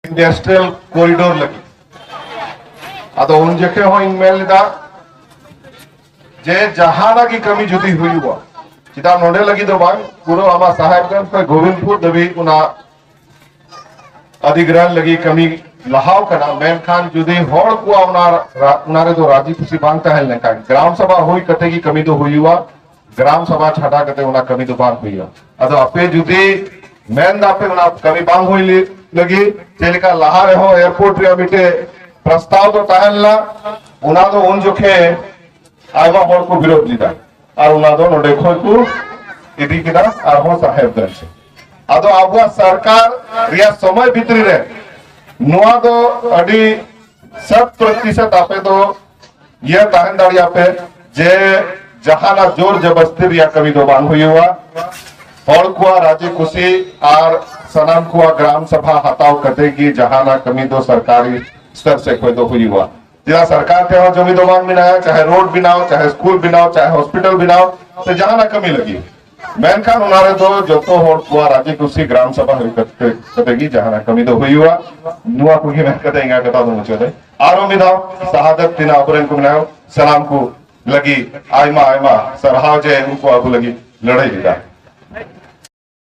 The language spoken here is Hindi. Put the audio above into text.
इंडस्ट्रियल कॉरिडोर लगी अदो उन जखे हो इन मेल दा जे जहाना की कमी जुदी हुई हुआ चिता नोडे लगी दो बांग पूरा आमा साहेबगंज पे गोविंदपुर दबी उना अधिग्रहण लगी कमी लहाव कना मेन खान जुदी होड़ कुआ उनारे तो राजी खुशी बांग तहल ने का ग्राम सभा हुई कते की कमी तो हुई हुआ ग्राम सभा छाटा कते उना कमी तो बांग हुई हुआ अदो अपे जुदी मेन दापे उना कमी बांग हुई लगी चेलिका लहा रहो एयरपोर्ट रे बिटे प्रस्ताव तो तहल ना उना तो उन जोखे आयमा होड़ को विरोध लीदा और उना दो नोडे खोय को इदी किना और हो साहेबगंज से आदो आबुआ सरकार रिया समय भितरी रे नुआ दो अडी 100% आपे तो यह ताहन दाड़िया पे जे जहाना जोर जबरदस्ती रिया कमी दो बांग हुई हुआ और कुआ राजी खुशी और सनाम कुआ ग्राम सभा हटाओ कते की जहाना कमी दो सरकारी स्तर से कोई दो हुई हुआ जिला सरकार के हो जमी दो बांग बनाया चाहे रोड बनाओ चाहे स्कूल बनाओ चाहे हॉस्पिटल बनाओ तो जहाना कमी लगी मैन खान उनारे दो जो तो होड़ कुआ राजी खुशी ग्राम सभा हुई कतेगी जहाना कमी दो हुई हुआ नुआ को ही मैं कतेंगा कता दो मुझे आरो मिदाओ शहादत तिना अपरेन को बनाओ सलाम को लगी आयमा आयमा सरहाव जे उनको आगू लगी लड़ाई दिदा